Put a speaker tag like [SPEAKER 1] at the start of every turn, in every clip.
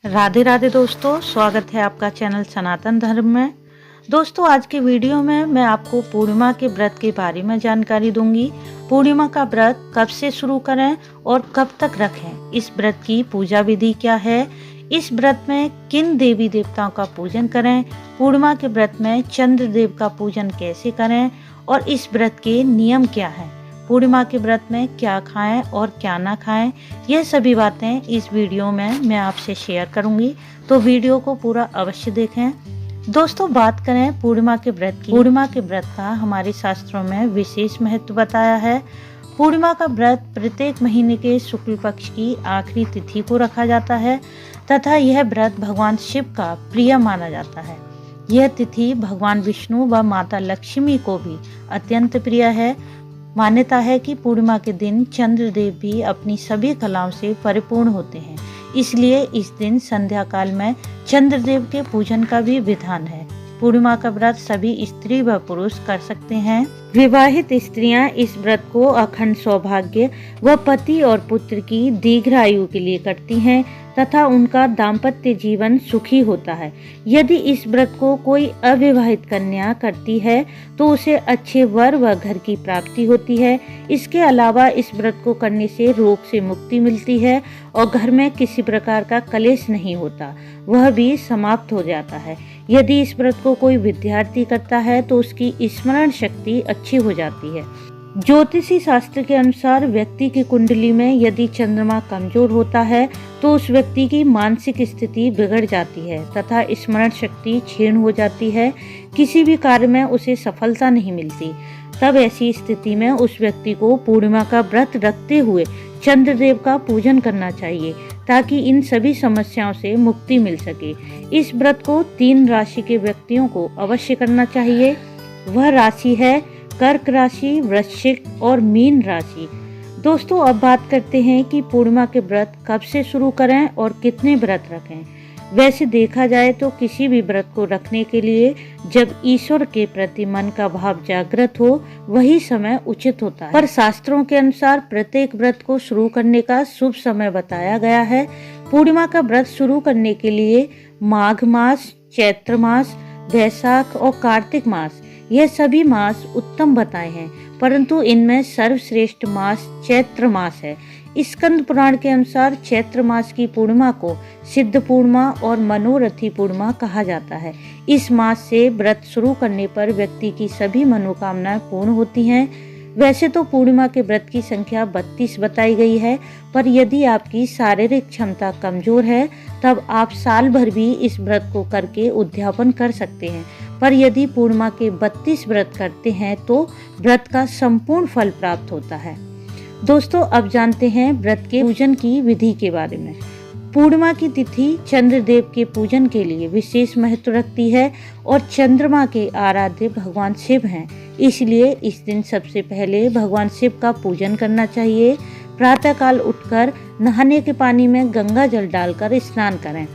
[SPEAKER 1] राधे राधे दोस्तों, स्वागत है आपका चैनल सनातन धर्म में। दोस्तों, आज के वीडियो में मैं आपको पूर्णिमा के व्रत के बारे में जानकारी दूंगी। पूर्णिमा का व्रत कब से शुरू करें और कब तक रखें, इस व्रत की पूजा विधि क्या है, इस व्रत में किन देवी देवताओं का पूजन करें, पूर्णिमा के व्रत में चंद्र देव का पूजन कैसे करें और इस व्रत के नियम क्या हैं, पूर्णिमा के व्रत में क्या खाएं और क्या ना खाएं, यह सभी बातें इस वीडियो में मैं आपसे शेयर करूंगी, तो वीडियो को पूरा अवश्य देखें। दोस्तों, बात करें पूर्णिमा के व्रत की। पूर्णिमा के व्रत का हमारे शास्त्रों में विशेष महत्व बताया है। पूर्णिमा का व्रत प्रत्येक महीने के शुक्ल पक्ष की आखिरी तिथि को रखा जाता है तथा यह व्रत भगवान शिव का प्रिय माना जाता है। यह तिथि भगवान विष्णु व माता लक्ष्मी को भी अत्यंत प्रिय है। मान्यता है कि पूर्णिमा के दिन चंद्रदेव भी अपनी सभी कलाओं से परिपूर्ण होते हैं, इसलिए इस दिन संध्या काल में चंद्रदेव के पूजन का भी विधान है। पूर्णिमा का व्रत सभी स्त्री व पुरुष कर सकते हैं। विवाहित स्त्रियां इस व्रत को अखंड सौभाग्य व पति और पुत्र की दीर्घायु के लिए करती हैं तथा उनका दाम्पत्य जीवन सुखी होता है। यदि इस व्रत को कोई अविवाहित कन्या करती है तो उसे अच्छे वर व घर की प्राप्ति होती है। इसके अलावा इस व्रत को करने से रोग से मुक्ति मिलती है और घर में किसी प्रकार का कलेश नहीं होता, वह भी समाप्त हो जाता है। यदि इस व्रत को कोई विद्यार्थी करता है तो उसकी स्मरण शक्ति अच्छी हो जाती है। ज्योतिषी शास्त्र के अनुसार व्यक्ति की कुंडली में यदि चंद्रमा कमजोर होता है तो उस व्यक्ति की मानसिक स्थिति बिगड़ जाती है तथा स्मरण शक्ति क्षीण हो जाती है, किसी भी कार्य में उसे सफलता नहीं मिलती। तब ऐसी स्थिति में उस व्यक्ति को पूर्णिमा का व्रत रखते हुए चंद्रदेव का पूजन करना चाहिए ताकि इन सभी समस्याओं से मुक्ति मिल सके। इस व्रत को 3 राशि के व्यक्तियों को अवश्य करना चाहिए। वह राशि है कर्क राशि, वृश्चिक और मीन राशि। दोस्तों, अब बात करते हैं कि पूर्णिमा के व्रत कब से शुरू करें और कितने व्रत रखें। वैसे देखा जाए तो किसी भी व्रत को रखने के लिए जब ईश्वर के प्रति मन का भाव जागृत हो वही समय उचित होता है। पर शास्त्रों के अनुसार प्रत्येक व्रत को शुरू करने का शुभ समय बताया गया है। पूर्णिमा का व्रत शुरू करने के लिए माघ मास, चैत्र मास, वैशाख और कार्तिक मास, यह सभी मास उत्तम बताए हैं, परंतु इनमें सर्वश्रेष्ठ मास चैत्र मास है। स्कंद पुराण के अनुसार चैत्र मास की पूर्णिमा को सिद्ध पूर्णिमा और मनोरथी पूर्णिमा कहा जाता है। इस मास से व्रत शुरू करने पर व्यक्ति की सभी मनोकामनाएं पूर्ण होती हैं। वैसे तो पूर्णिमा के व्रत की संख्या 32 बताई गई है, पर यदि आपकी शारीरिक क्षमता कमजोर है तब आप साल भर भी इस व्रत को करके उद्यापन कर सकते हैं। पर यदि पूर्णिमा के 32 व्रत करते हैं तो व्रत का संपूर्ण फल प्राप्त होता है। दोस्तों, अब जानते हैं व्रत के पूजन की विधि के बारे में। पूर्णिमा की तिथि चंद्रदेव के पूजन के लिए विशेष महत्व रखती है और चंद्रमा के आराध्य भगवान शिव हैं, इसलिए इस दिन सबसे पहले भगवान शिव का पूजन करना चाहिए। प्रातःकाल उठकर नहाने के पानी में गंगा जल डालकर स्नान करें,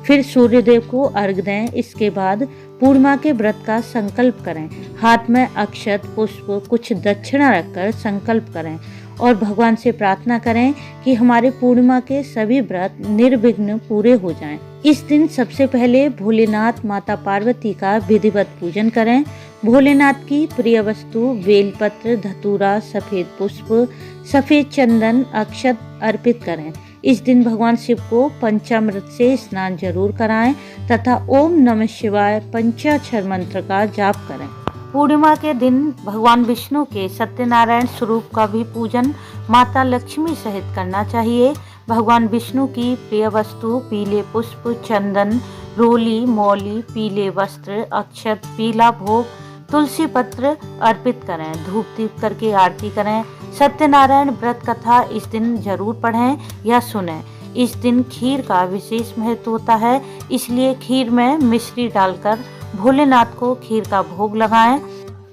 [SPEAKER 1] फिर सूर्यदेव को अर्घ्य दें। इसके बाद पूर्णिमा के व्रत का संकल्प करें। हाथ में अक्षत, पुष्प, कुछ दक्षिणा रखकर संकल्प करें और भगवान से प्रार्थना करें कि हमारे पूर्णिमा के सभी व्रत निर्विघ्न पूरे हो जाएं। इस दिन सबसे पहले भोलेनाथ माता पार्वती का विधिवत पूजन करें। भोलेनाथ की प्रिय वस्तु बेलपत्र, धतूरा, सफेद पुष्प, सफेद चंदन, अक्षत अर्पित करें। इस दिन भगवान शिव को पंचामृत से स्नान जरूर कराएं तथा ओम नमः शिवाय पंचाक्षर मंत्र का जाप करें। पूर्णिमा के दिन भगवान विष्णु के सत्यनारायण स्वरूप का भी पूजन माता लक्ष्मी सहित करना चाहिए। भगवान विष्णु की प्रिय वस्तु पीले पुष्प, चंदन, रोली, मौली, पीले वस्त्र, अक्षत, पीला भोग, तुलसी पत्र अर्पित करें। धूप दीप करके आरती करें। सत्यनारायण व्रत कथा इस दिन जरूर पढ़ें या सुनें। इस दिन खीर का विशेष महत्व होता है, इसलिए खीर में मिश्री डालकर भोलेनाथ को खीर का भोग लगाएं।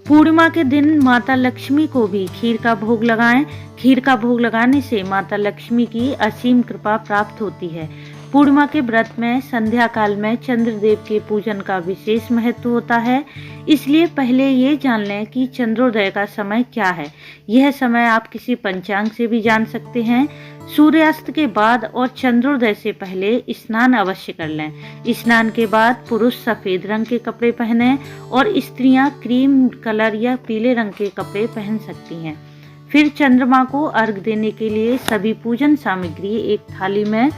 [SPEAKER 1] पूर्णिमा के दिन माता लक्ष्मी को भी खीर का भोग लगाएं। खीर का भोग लगाने से माता लक्ष्मी की असीम कृपा प्राप्त होती है। पूर्णिमा के व्रत में संध्या काल में चंद्रदेव के पूजन का विशेष महत्व होता है, इसलिए पहले ये जान लें कि चंद्रोदय का समय क्या है। यह समय आप किसी पंचांग से भी जान सकते हैं। सूर्यास्त के बाद और चंद्रोदय से पहले स्नान अवश्य कर लें। स्नान के बाद पुरुष सफेद रंग के कपड़े पहने और स्त्रियां क्रीम कलर या पीले रंग के कपड़े पहन सकती हैं। फिर चंद्रमा को अर्घ देने के लिए सभी पूजन सामग्री एक थाली में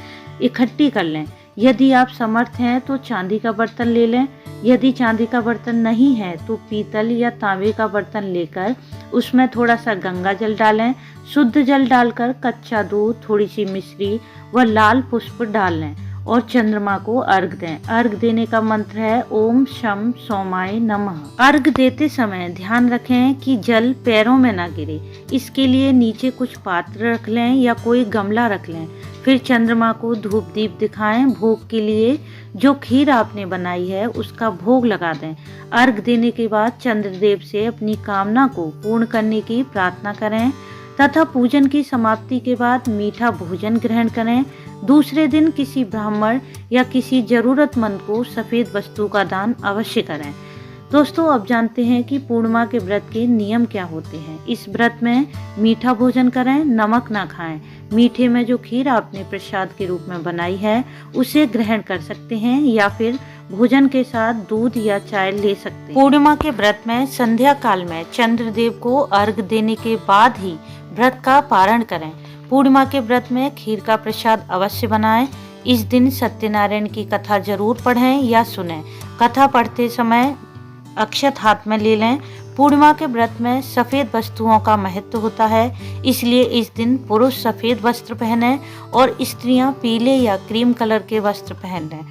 [SPEAKER 1] इकट्ठी कर लें। यदि आप समर्थ हैं तो चांदी का बर्तन ले लें। यदि चांदी का बर्तन नहीं है तो पीतल या तांबे का बर्तन लेकर उसमें थोड़ा सा गंगा जल डालें। शुद्ध जल डालकर कच्चा दूध, थोड़ी सी मिश्री व लाल पुष्प डाल लें और चंद्रमा को अर्घ दें। अर्घ देने का मंत्र है ओम शम सोमाय नमः। अर्घ देते समय ध्यान रखें कि जल पैरों में ना गिरे। इसके लिए नीचे कुछ पात्र रख लें या कोई गमला रख लें। फिर चंद्रमा को धूप दीप दिखाएं। भोग के लिए जो खीर आपने बनाई है उसका भोग लगा दें। अर्घ देने के बाद चंद्रदेव से अपनी कामना को पूर्ण करने की प्रार्थना करें तथा पूजन की समाप्ति के बाद मीठा भोजन ग्रहण करें। दूसरे दिन किसी ब्राह्मण या किसी जरूरतमंद को सफेद वस्तु का दान अवश्य करें। दोस्तों, अब जानते हैं कि पूर्णिमा के व्रत के नियम क्या होते हैं। इस व्रत में मीठा भोजन करें, नमक ना खाएं। मीठे में जो खीर आपने प्रसाद के रूप में बनाई है उसे ग्रहण कर सकते हैं या फिर भोजन के साथ दूध या चाय ले सकते हैं। पूर्णिमा के व्रत में संध्या काल में चंद्रदेव को अर्घ देने के बाद ही व्रत का पारण करें। पूर्णिमा के व्रत में खीर का प्रसाद अवश्य बनाएं। इस दिन सत्यनारायण की कथा जरूर पढ़ें या सुनें। कथा पढ़ते समय अक्षत हाथ में ले लें। पूर्णिमा के व्रत में सफेद वस्तुओं का महत्व होता है, इसलिए इस दिन पुरुष सफेद वस्त्र पहने और स्त्रियां पीले या क्रीम कलर के वस्त्र पहन लें।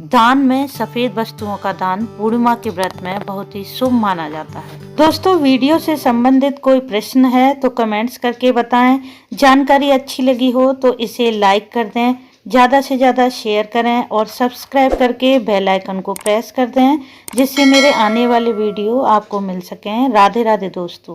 [SPEAKER 1] दान में सफेद वस्तुओं का दान पूर्णिमा के व्रत में बहुत ही शुभ माना जाता है। दोस्तों, वीडियो से संबंधित कोई प्रश्न है तो कमेंट्स करके बताएं। जानकारी अच्छी लगी हो तो इसे लाइक कर दें, ज़्यादा से ज़्यादा शेयर करें और सब्सक्राइब करके बेल आइकन को प्रेस कर दें जिससे मेरे आने वाले वीडियो आपको मिल सकें। राधे राधे दोस्तों।